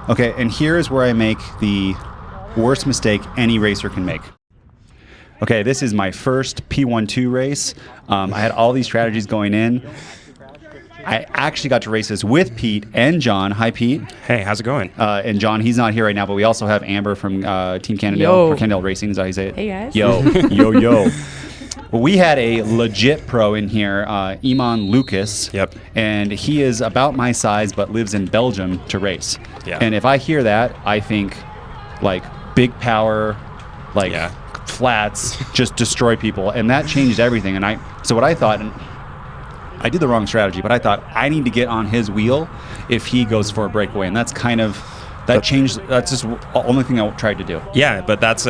Okay, and here's where I make the worst mistake any racer can make. Okay, this is my first P12 race. I had all these strategies going in. I actually got to race this with Pete and John. Hi, Pete. Hey, how's it going? And John, he's not here right now, but we also have Amber from Team Cannondale, Yo. or Cannondale Racing, is that how you say it? Hey, guys. Yo, yo. Well, we had a legit pro in here, Iman Lucas. Yep. And he is about my size, but lives in Belgium to race. Yeah. And if I hear that, I think, like, big power, like, flats, just destroy people. And that changed everything. And so what I thought, and I did the wrong strategy, but I thought I need to get on his wheel if he goes for a breakaway. And that's kind of, that changed, that's just the only thing I tried to do. Yeah, but that's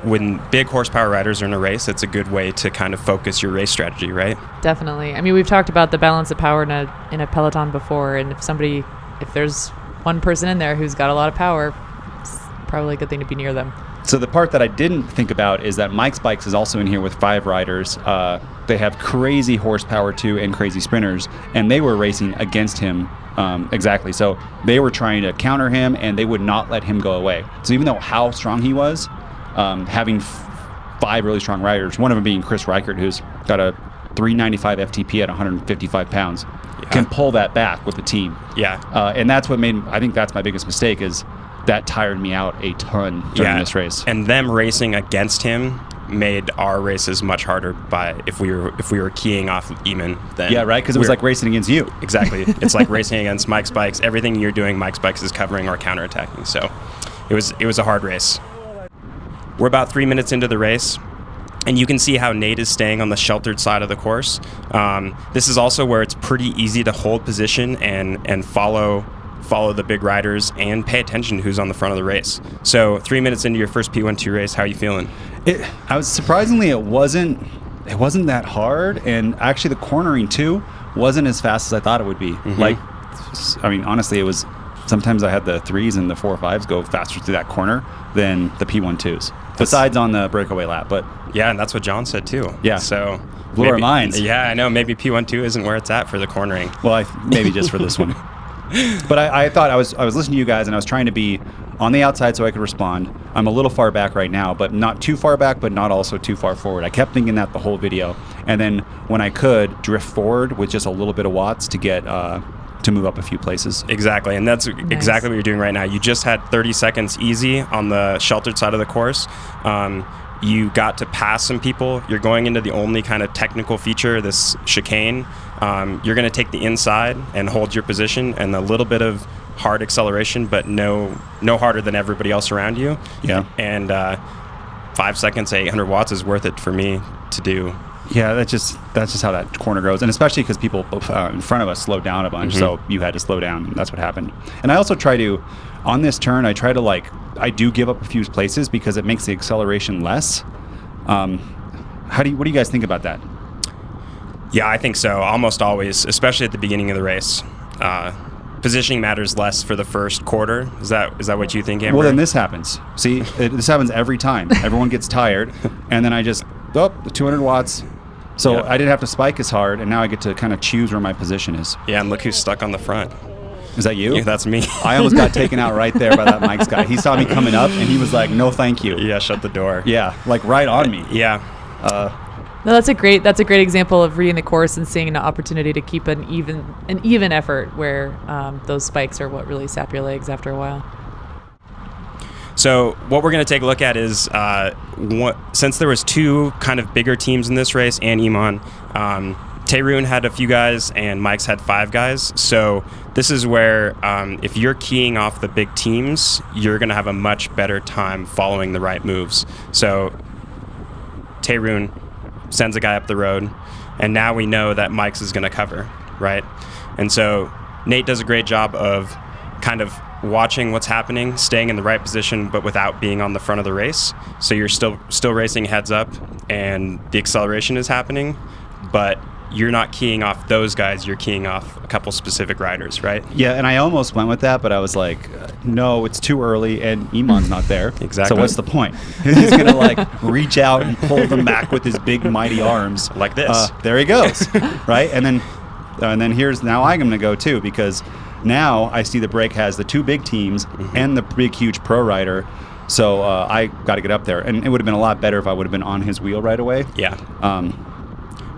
when big horsepower riders are in a race, it's a good way to kind of focus your race strategy, right? Definitely. I mean, we've talked about the balance of power in a peloton before, and if there's one person in there who's got a lot of power, it's probably a good thing to be near them. So the part that I didn't think about is that Mike's Bikes is also in here with 5 riders. They have crazy horsepower too and crazy sprinters, and they were racing against him exactly. So they were trying to counter him, and they would not let him go away. So even though how strong he was, having 5 really strong riders, one of them being Chris Reichert, who's got a 395 FTP at 155 pounds, can pull that back with the team. Yeah. And that's what I think that's my biggest mistake is that tired me out a ton during this race. And them racing against him made our races much harder if we were keying off Eamon. Then right, because it was like racing against you. Exactly. It's like racing against Mike's Bikes. Everything you're doing, Mike's Bikes is covering or counterattacking. So it was a hard race. We're about 3 minutes into the race, and you can see how Nate is staying on the sheltered side of the course. This is also where it's pretty easy to hold position and follow the big riders and pay attention to who's on the front of the race. So 3 minutes into your first P12 race, how are you feeling? I was surprisingly it wasn't that hard, and actually the cornering too wasn't as fast as I thought it would be. Mm-hmm. Like, I mean, honestly, it was sometimes I had the 3s and the 4 or 5s go faster through that corner than the P12s. Besides on the breakaway lap, but yeah, and that's what John said too. Yeah, so blew our minds. Yeah, I know. Maybe P12 isn't where it's at for the cornering. Well, maybe just for this one. But I thought I was listening to you guys, and I was trying to be on the outside so I could respond. I'm a little far back right now, but not too far back, but not also too far forward. I kept thinking that the whole video, and then when I could, drift forward with just a little bit of watts to get to move up a few places. Exactly, and that's exactly what you're doing right now. You just had 30 seconds easy on the sheltered side of the course. You got to pass some people. You're going into the only kind of technical feature, this chicane. You're going to take the inside and hold your position and a little bit of hard acceleration, but no harder than everybody else around you. Yeah. And 5 seconds, 800 watts is worth it for me to do. Yeah, that's just how that corner goes, and especially because people in front of us slowed down a bunch, so you had to slow down, and that's what happened. And I also try to, on this turn, I do give up a few places because it makes the acceleration less. What do you guys think about that? Yeah, I think so. Almost always, especially at the beginning of the race. Positioning matters less for the first quarter. Is that what you think, Amber? Well, then this happens. See, this happens every time. Everyone gets tired, and then I just, 200 watts. So I didn't have to spike as hard, and now I get to kind of choose where my position is. Yeah, and look who's stuck on the front. Is that you? Yeah, that's me. I almost got taken out right there by that Mike's guy. He saw me coming up, and he was like, "No, thank you." Yeah, shut the door. Yeah, like right on me. Yeah. No, that's a great example of reading the course and seeing an opportunity to keep an even effort where those spikes are what really sap your legs after a while. So what we're going to take a look at is since there was 2 kind of bigger teams in this race and Iman, Tayroon had a few guys and Mike's had 5 guys. So this is where if you're keying off the big teams, you're going to have a much better time following the right moves. So Tayroon sends a guy up the road, and now we know that Mike's is going to cover, right? And so Nate does a great job of kind of watching what's happening, staying in the right position, but without being on the front of the race. So you're still racing heads up, and the acceleration is happening, but you're not keying off those guys, you're keying off a couple specific riders, right? Yeah, and I almost went with that, but I was like, no, it's too early, and Iman's not there. Exactly. So what's the point? He's going to like reach out and pull them back with his big, mighty arms. Like this. There he goes, right? And then now I'm going to go too, because Now I see the break has the two big teams and the big, huge pro rider. So I got to get up there. And it would have been a lot better if I would have been on his wheel right away. Yeah.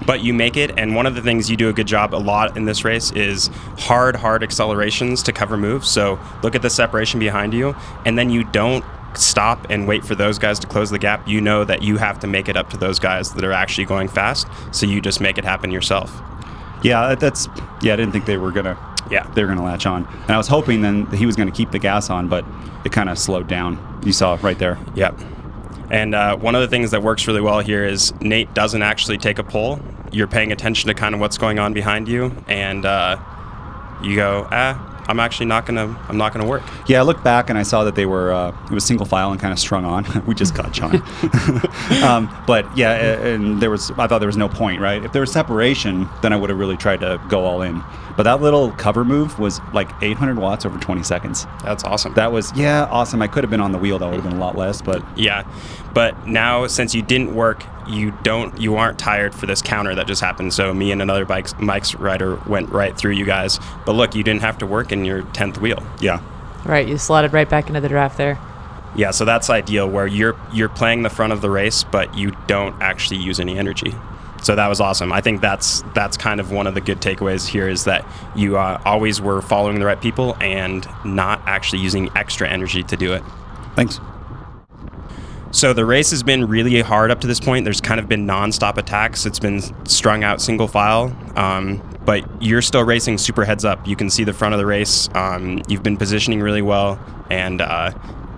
But you make it, and one of the things you do a good job a lot in this race is hard accelerations to cover moves. So look at the separation behind you, and then you don't stop and wait for those guys to close the gap. You know that you have to make it up to those guys that are actually going fast, so you just make it happen yourself. Yeah, I didn't think they were gonna latch on, and I was hoping then that he was gonna keep the gas on, but it kind of slowed down. You saw right there. Yep. And one of the things that works really well here is Nate doesn't actually take a pull. You're paying attention to kind of what's going on behind you, and you go, I'm not gonna work. Yeah, I looked back and I saw that they were it was single file and kind of strung on. We just got John. But yeah, and I thought there was no point, right? If there was separation, then I would have really tried to go all in. But that little cover move was like 800 watts over 20 seconds. That's awesome. That was awesome. I could have been on the wheel. That would have been a lot less, but yeah. But now since you didn't work, you aren't tired for this counter that just happened. So me and another Mike's rider went right through you guys. But look, you didn't have to work in your 10th wheel. Yeah. Right, you slotted right back into the draft there. Yeah, so that's ideal where you're playing the front of the race, but you don't actually use any energy. So that was awesome. I think that's kind of one of the good takeaways here is that you always were following the right people and not actually using extra energy to do it. Thanks. So the race has been really hard up to this point. There's kind of been non-stop attacks. It's been strung out single file, but you're still racing super heads up. You can see the front of the race. You've been positioning really well, and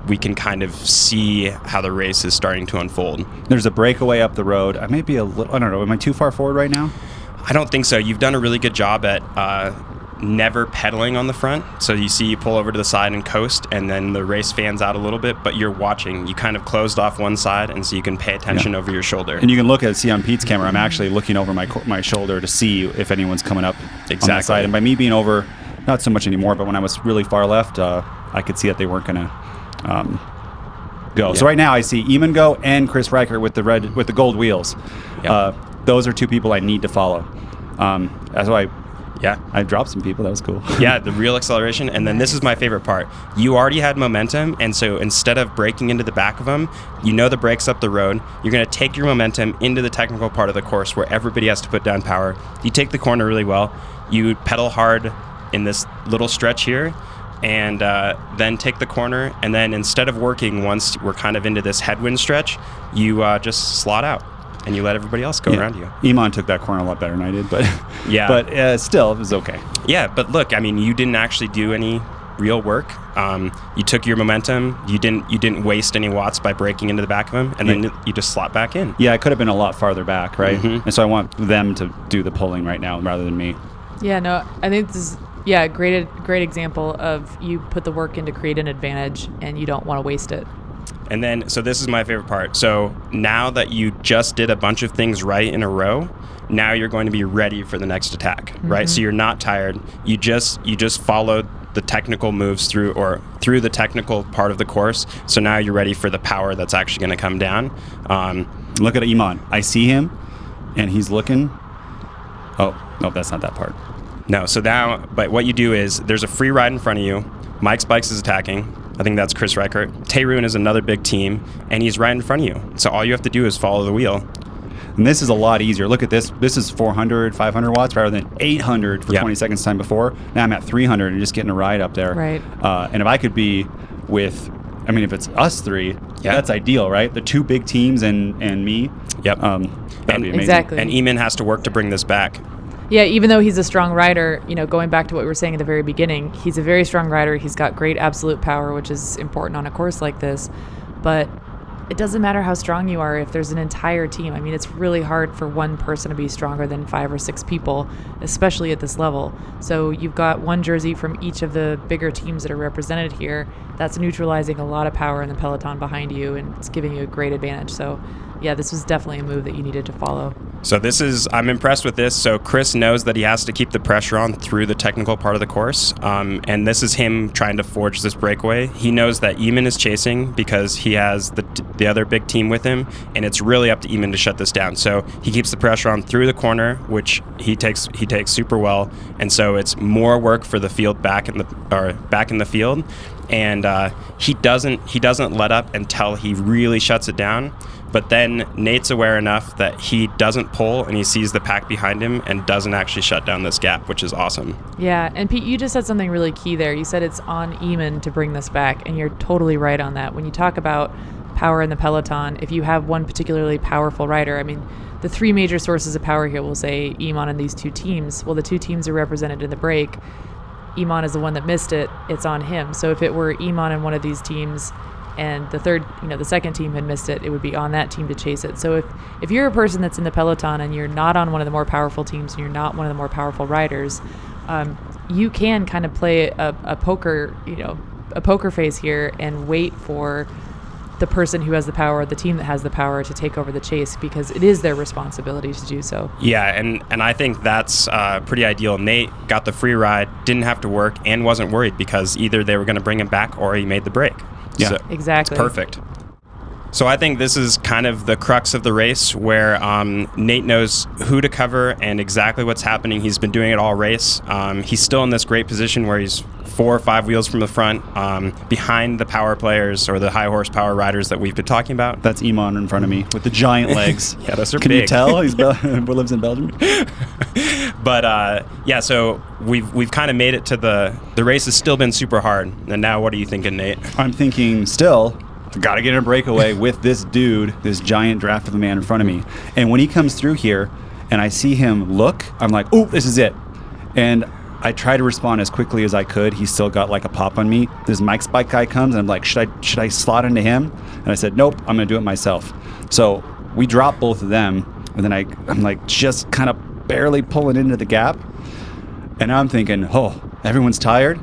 we can kind of see how the race is starting to unfold. There's a breakaway up the road. I may be a little, I don't know, am I too far forward right now? I don't think so. You've done a really good job at never pedaling on the front. So you see you pull over to the side and coast, and then the race fans out a little bit, but you're watching. You kind of closed off one side, and so you can pay attention over your shoulder. And you can see on Pete's camera, I'm actually looking over my shoulder to see if anyone's coming up on that side. And by me being over, not so much anymore, but when I was really far left, I could see that they weren't going to go. Yeah. So right now I see Eamon go and Chris Riker with the gold wheels. Yep. Those are two people I need to follow. That's why I dropped some people. That was cool. Yeah, the real acceleration. And then this is my favorite part. You already had momentum, and so instead of braking into the back of them, you know the brakes up the road. You're going to take your momentum into the technical part of the course where everybody has to put down power. You take the corner really well. You pedal hard in this little stretch here, and then take the corner. And then instead of working once we're kind of into this headwind stretch, you just slot out. And you let everybody else go around you. Iman took that corner a lot better than I did, but still, it was okay. Yeah, but look, I mean, you didn't actually do any real work. You took your momentum. You didn't waste any watts by breaking into the back of them, and then you just slot back in. Yeah, I could have been a lot farther back, right? Mm-hmm. And so I want them to do the pulling right now rather than me. Yeah, no, I think this is a great example of you put the work in to create an advantage, and you don't want to waste it. And then, so this is my favorite part. So now that you just did a bunch of things right in a row, now you're going to be ready for the next attack, right? So you're not tired. You just followed the technical moves through the technical part of the course. So now you're ready for the power that's actually going to come down. Look at Iman. I see him, and he's looking. Oh, no, that's not that part. No, so now, but what you do is there's a free ride in front of you. Mike's Bikes is attacking. I think that's Chris Reichert. Taeroon is another big team, and he's right in front of you. So all you have to do is follow the wheel. And this is a lot easier. Look at this. This is 400, 500 watts rather than 800 for 20 seconds time before. Now I'm at 300 and just getting a ride up there. Right. And if I could be with, if it's us three, that's ideal, right? The two big teams and me. Yep. That'd be amazing. Exactly. And Eamon has to work to bring this back. Yeah, even though he's a strong rider, going back to what we were saying at the very beginning, he's a very strong rider. He's got great absolute power, which is important on a course like this. But it doesn't matter how strong you are if there's an entire team. It's really hard for one person to be stronger than 5 or 6 people, especially at this level. So you've got one jersey from each of the bigger teams that are represented here. That's neutralizing a lot of power in the peloton behind you, and it's giving you a great advantage. So, yeah, this was definitely a move that you needed to follow. So I'm impressed with this. So Chris knows that he has to keep the pressure on through the technical part of the course. And this is him trying to forge this breakaway. He knows that Eamon is chasing because he has the other big team with him, and it's really up to Eamon to shut this down. So he keeps the pressure on through the corner, which he takes super well. And so it's more work for the field back in the field. And he doesn't let up until he really shuts it down. But then Nate's aware enough that he doesn't pull, and he sees the pack behind him and doesn't actually shut down this gap, which is awesome. Yeah, and Pete, you just said something really key there. You said it's on Eamon to bring this back, and you're totally right on that. When you talk about power in the peloton, if you have one particularly powerful rider, I mean, the three major sources of power here, we'll say Eamon and these two teams. Well, the two teams are represented in the break. Eamon is the one that missed it. It's on him. So if it were Eamon and one of these teams, and the second team had missed it, it would be on that team to chase it. So if you're a person that's in the peloton and you're not on one of the more powerful teams and you're not one of the more powerful riders, you can kind of play a poker face here and wait for the person who has the power, the team that has the power, to take over the chase, because it is their responsibility to do so. Yeah, and I think that's pretty ideal. Nate got the free ride, didn't have to work, and wasn't worried because either they were going to bring him back or he made the break. Yeah, so exactly. It's perfect. So I think this is kind of the crux of the race, where Nate knows who to cover and exactly what's happening. He's been doing it all race. He's still in this great position where he's 4 or 5 wheels from the front, behind the power players or the high horsepower riders that we've been talking about. That's Eamon in front of me with the giant legs. Yeah, those are Can big. you tell he lives in Belgium? But so we've kind of made it to the race has still been super hard. And now what are you thinking, Nate? I'm thinking still, got to get in a breakaway with this dude, this giant draft of a man in front of me. And when he comes through here and I see him look, I'm like, oh, this is it. And I try to respond as quickly as I could. He's still got like a pop on me. This Mike's bike guy comes and I'm like, should I slot into him? And I said, nope, I'm going to do it myself. So we drop both of them. And then I'm like just kind of barely pulling into the gap. And I'm thinking, oh, everyone's tired.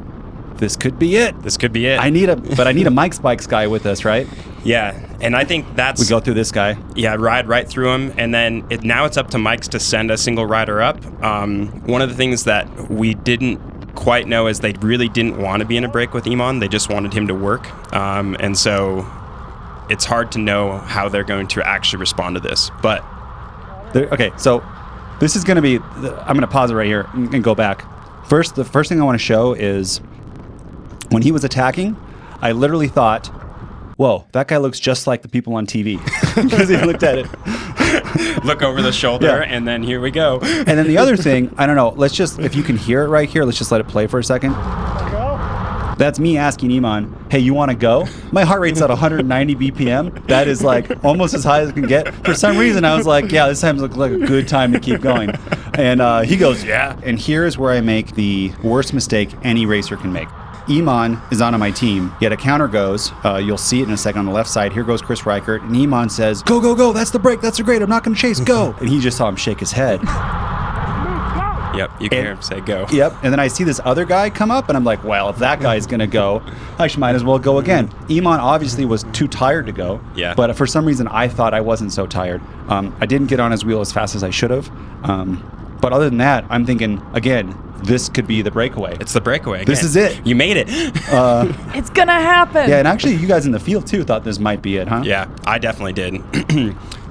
This could be it. This could be it. I need a Mike's Bikes guy with us, right? Yeah, and I think We go through this guy. Yeah, ride right through him, and then now it's up to Mike's to send a single rider up. One of the things that we didn't quite know is they really didn't want to be in a break with Eamon. They just wanted him to work, and so it's hard to know how they're going to actually respond to this. But Okay, so this is going to be. I'm going to pause it right here and go back. The first thing I want to show is when he was attacking, I literally thought, whoa, that guy looks just like the people on TV. Because he looked at it. Look over the shoulder, and then here we go. And then the other thing, I don't know, if you can hear it right here, let's just let it play for a second. That's me asking Eamon, hey, you want to go? My heart rate's at 190 BPM. That is like almost as high as it can get. For some reason, I was like, yeah, this time looks like a good time to keep going. And he goes, yeah. And here's where I make the worst mistake any racer can make. Eamon is on my team, yet a counter goes. You'll see it in a second on the left side. Here goes Chris Reichert, and Eamon says, go, go, go. That's the break. That's the great. I'm not going to chase. Go. And he just saw him shake his head. Yep, you can hear him say go. Yep, and then I see this other guy come up, and I'm like, well, if that guy's going to go, I might as well go again. Eamon obviously was too tired to go, yeah. But for some reason, I thought I wasn't so tired. I didn't get on his wheel as fast as I should have. But other than that, I'm thinking, again, this could be the breakaway. It's the breakaway again. This is it. You made it. It's going to happen. Yeah, and actually, you guys in the field, too, thought this might be it, huh? Yeah, I definitely did.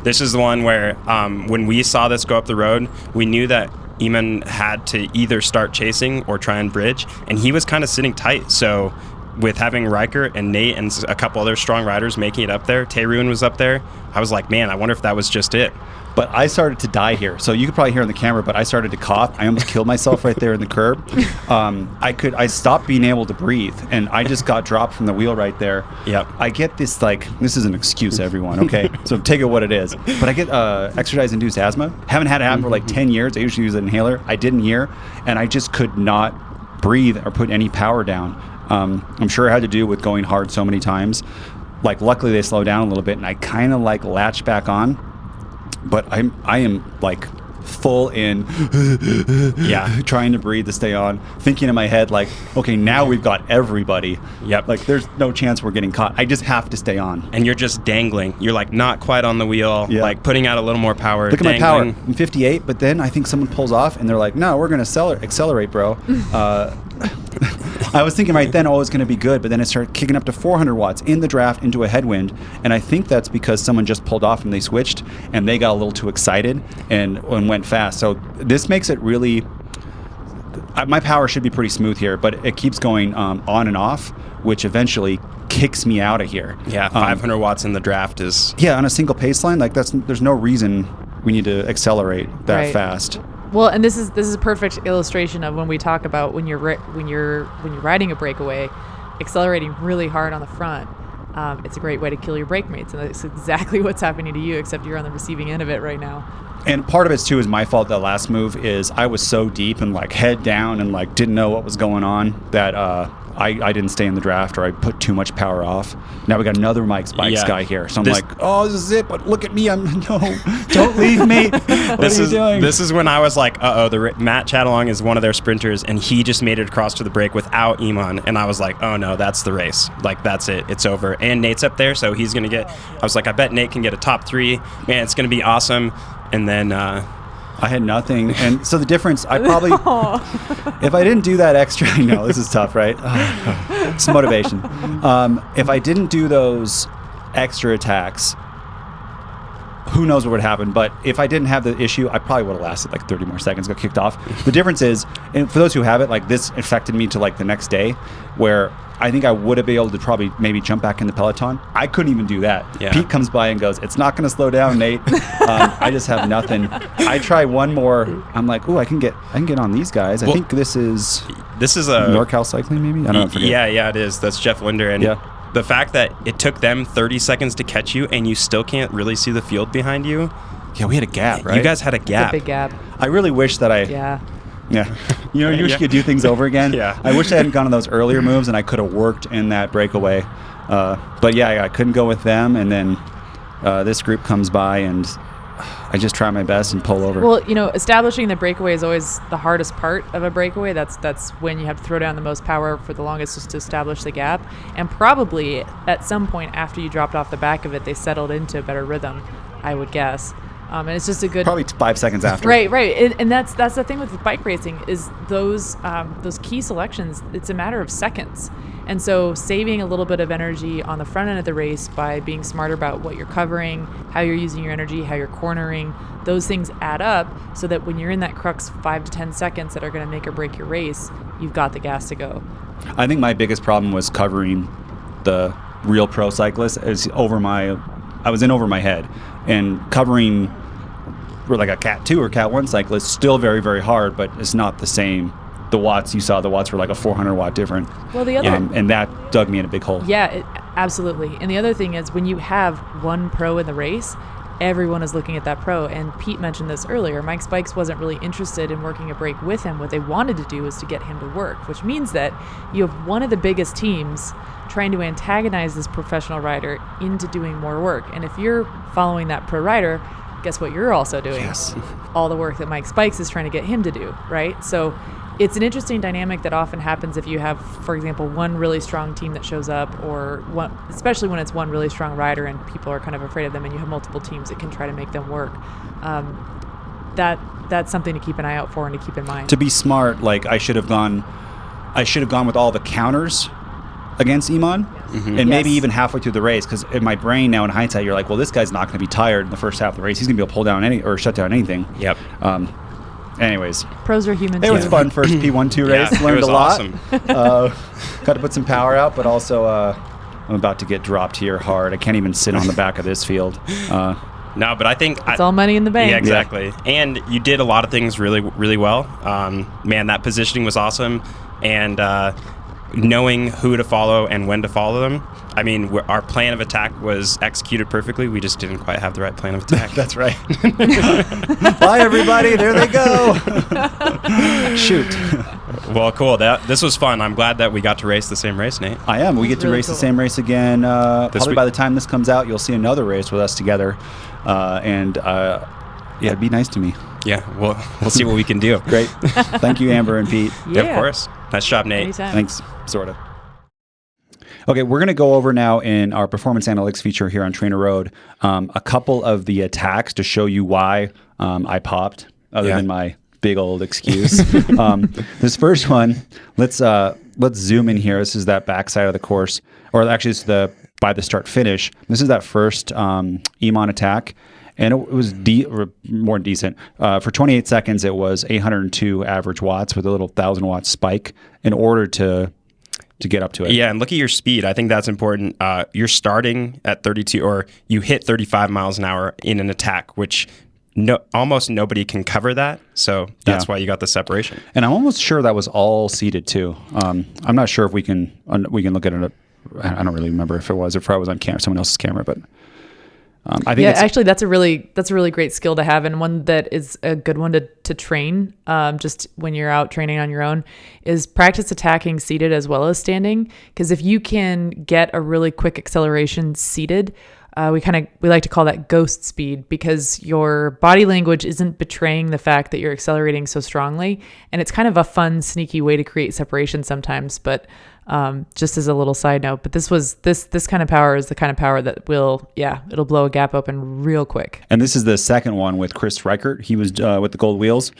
This is the one where when we saw this go up the road, we knew that Eamon had to either start chasing or try and bridge, and he was kind of sitting tight. So with having Riker and Nate and a couple other strong riders making it up there, Tae-Roon was up there, I was like, man, I wonder if that was just it. But I started to die here. So you could probably hear on the camera, but I started to cough. I almost killed myself right there in the curb. I stopped being able to breathe, and I just got dropped from the wheel right there. Yep. I get this, this is an excuse, everyone, okay? So take it what it is. But I get exercise-induced asthma. Haven't had it happen for like 10 years. I usually use an inhaler. I didn't here, and I just could not breathe or put any power down. I'm sure it had to do with going hard so many times. Luckily they slowed down a little bit, and I kind of latched back on. But I am full in, trying to breathe to stay on, thinking in my head like, okay, now we've got everybody. Yep. Like there's no chance we're getting caught. I just have to stay on. And you're just dangling. You're like not quite on the wheel, Yeah. like putting out a little more power. Look at my power. dangling. I'm 58, but then I think someone pulls off and they're like, no, we're going to accelerate, bro. I was thinking right then, oh, it's going to be good, but then it started kicking up to 400 watts in the draft into a headwind, and I think that's because someone just pulled off and they switched, and they got a little too excited and went fast. So this makes it really... my power should be pretty smooth here, but it keeps going on and off, which eventually kicks me out of here. Yeah, 500 watts in the draft is... Yeah, on a single pace line, like there's no reason we need to accelerate that Right. fast. Well, and this is a perfect illustration of when we talk about when you're riding a breakaway, accelerating really hard on the front. It's a great way to kill your brake mates, and that's exactly what's happening to you. Except you're on the receiving end of it right now. And part of it too is my fault. That last move is I was so deep and like head down and like didn't know what was going on that I didn't stay in the draft, or I put too much power off. Now we got another Mike Spikes Yeah. guy here, so I'm like, oh, this is it. But look at me, no, don't leave me. What are you doing? This is when I was like, Matt Chadalong is one of their sprinters, and he just made it across to the break without Iman, and I was like, oh no, that's the race. Like that's it, it's over. And Nate's up there, so he's gonna get. I was like, I bet Nate can get a top 3. Man, it's gonna be awesome. And then I had nothing, and so the difference, I probably, if I didn't do that extra, I know this is tough, right? It's motivation. If I didn't do those extra attacks, who knows what would happen? But if I didn't have the issue, I probably would have lasted like 30 more seconds, got kicked off. The difference is, and for those who have it, like this affected me to like the next day, where I think I would have been able to probably maybe jump back in the peloton. I couldn't even do that. Yeah. Pete comes by and goes, "It's not going to slow down, Nate." I just have nothing. I try one more. I'm like, "Ooh, I can get on these guys." I Well, think this is a NorCal Cycling, maybe. I don't know. I forget. Yeah, it is. That's Jeff Linder, and Yeah. the fact that it took them 30 seconds to catch you, and you still can't really see the field behind you. Yeah, we had a gap, right? You guys had a It's gap. a big gap. I really wish that I. Yeah. Yeah. You know, you wish you could do things over again. Yeah. I wish I hadn't gone on those earlier moves and I could have worked in that breakaway. But yeah, I couldn't go with them. And then this group comes by and I just try my best and pull over. Well, establishing the breakaway is always the hardest part of a breakaway. That's when you have to throw down the most power for the longest just to establish the gap. And probably at some point after you dropped off the back of it, they settled into a better rhythm, I would guess. And it's just a good... Probably 5 seconds after. Right. And that's the thing with bike racing is those key selections, it's a matter of seconds. And so saving a little bit of energy on the front end of the race by being smarter about what you're covering, how you're using your energy, how you're cornering, those things add up so that when you're in that crux 5 to 10 seconds that are going to make or break your race, you've got the gas to go. I think my biggest problem was covering the real pro cyclists. I was in over my head. And covering like a Cat 2 or Cat 1 cyclist, still very, very hard, but it's not the same. The watts were like a 400 watt different. Well, the other... and that dug me in a big hole. Yeah, absolutely. And the other thing is when you have one pro in the race, everyone is looking at that pro. And Pete mentioned this earlier. Mike Spikes wasn't really interested in working a break with him. What they wanted to do was to get him to work, which means that you have one of the biggest teams trying to antagonize this professional rider into doing more work. And if you're following that pro rider, guess what you're also doing? Yes. All the work that Mike Spikes is trying to get him to do, right? So it's an interesting dynamic that often happens if you have, for example, one really strong team that shows up, or one, especially when it's one really strong rider and people are kind of afraid of them, and you have multiple teams that can try to make them work. That's something to keep an eye out for and to keep in mind. To be smart, like I should have gone with all the counters against Iman, and maybe Yes. even halfway through the race, because in my brain now in hindsight, you're like, well, this guy's not going to be tired in the first half of the race. He's going to be able to pull down or shut down anything. Yep. Anyways, Pros are human it too. was fun first P1-2 Yeah, race. it Learned was a lot. awesome. Got to put some power out, but also I'm about to get dropped here hard. I can't even sit on the back of this field. No, but I think... It's all money in the bank. Yeah, exactly. And you did a lot of things really, really well. Man, that positioning was awesome. And knowing who to follow and when to follow them. I mean, our plan of attack was executed perfectly. We just didn't quite have the right plan of attack. That's right. Bye, everybody. There they go. Shoot. Well, cool. This was fun. I'm glad that we got to race the same race, Nate. I am. We get to Really race the cool. same race again. Probably week. by the time this comes out, you'll see another race with us together. It'd be nice to me. Yeah, we'll see what we can do. Great. Thank you, Amber and Pete. Yeah, of course. Nice job, Nate. Anytime. Thanks, sort of. Okay, we're going to go over now in our performance analytics feature here on Trainer Road a couple of the attacks to show you why I popped, other than my big old excuse. This first one, let's zoom in here. This is that backside of the course, or actually it's the by the start finish. This is that first Emon attack. And it was more decent. For 28 seconds, it was 802 average watts with a little 1,000 watt spike in order to get up to it. Yeah, and look at your speed. I think that's important. You're starting at 32, or you hit 35 miles an hour in an attack, which almost nobody can cover that. So that's why you got the separation. And I'm almost sure that was all seated too. I'm not sure if we can look at it. I don't really remember if it was on someone else's camera, but. I think actually, that's a really great skill to have, and one that is a good one to train. Just when you're out training on your own, is practice attacking seated as well as standing. Because if you can get a really quick acceleration seated, we like to call that ghost speed, because your body language isn't betraying the fact that you're accelerating so strongly, and it's kind of a fun, sneaky way to create separation sometimes. But just as a little side note, but this kind of power is the kind of power that it'll blow a gap open real quick. And this is the second one with Chris Reichert. He was with the gold wheels.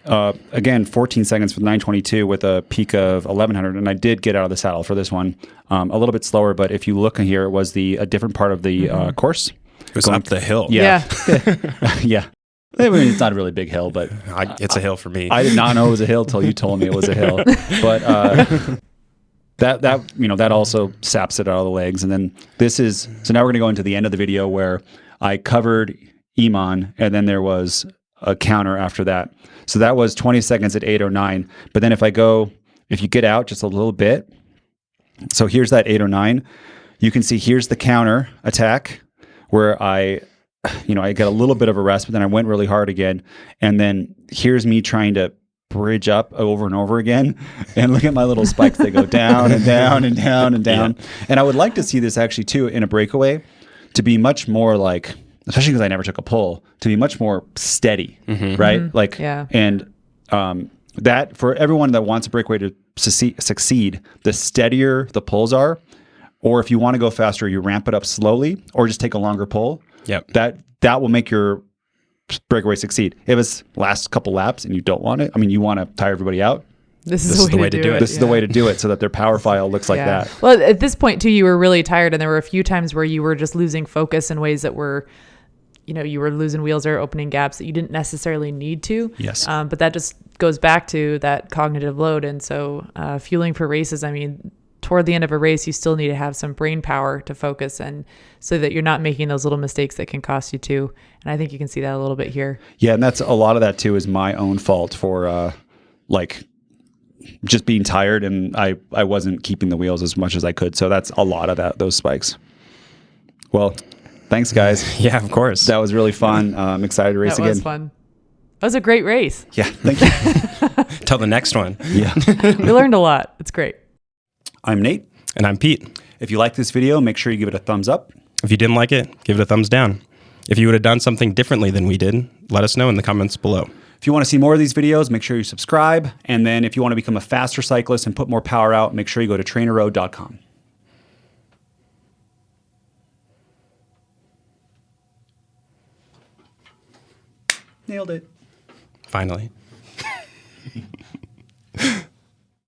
Again, 14 seconds with 922 with a peak of 1100. And I did get out of the saddle for this one a little bit slower. But if you look in here, it was a different part of the course. It was up the hill. Yeah. Yeah. I mean, it's not a really big hill, but it's a hill for me. I did not know it was a hill till you told me it was a hill. But that also saps it out of the legs. And then so now we're going to go into the end of the video where I covered Emon, and then there was a counter after that. So that was 20 seconds at 809. But then if you get out just a little bit, so here's that 809, you can see here's the counter attack where I get a little bit of a rest, but then I went really hard again. And then here's me trying to bridge up over and over again, and look at my little spikes. They go down and down and down and down. Yeah. And I would like to see this actually too in a breakaway to be much more like, especially because I never took a pull, to be much more steady, right? Mm-hmm. Like, and that for everyone that wants a breakaway to succeed, the steadier the pulls are, or if you want to go faster, you ramp it up slowly, or just take a longer pull. Yep. That will make your breakaway succeed. If it's last couple laps and you don't want it, you want to tire everybody out, this is the way to do it. This is the way to do it, so that their power file looks like that. Well, at this point too, you were really tired, and there were a few times where you were just losing focus in ways that were, you were losing wheels or opening gaps that you didn't necessarily need to. Yes. But that just goes back to that cognitive load. And so fueling for races, toward the end of a race, you still need to have some brain power to focus, and so that you're not making those little mistakes that can cost you too. And I think you can see that a little bit here. Yeah, and that's a lot of that too is my own fault for just being tired, and I wasn't keeping the wheels as much as I could. So that's a lot of those spikes. Well, thanks guys. Yeah, of course. That was really fun. I'm excited to race again. That was fun. That was a great race. Yeah, thank you. Till the next one. Yeah. We learned a lot. It's great. I'm Nate. And I'm Pete. If you like this video, make sure you give it a thumbs up. If you didn't like it, give it a thumbs down. If you would have done something differently than we did, let us know in the comments below. If you want to see more of these videos, make sure you subscribe. And then if you want to become a faster cyclist and put more power out, make sure you go to trainerroad.com. Nailed it. Finally.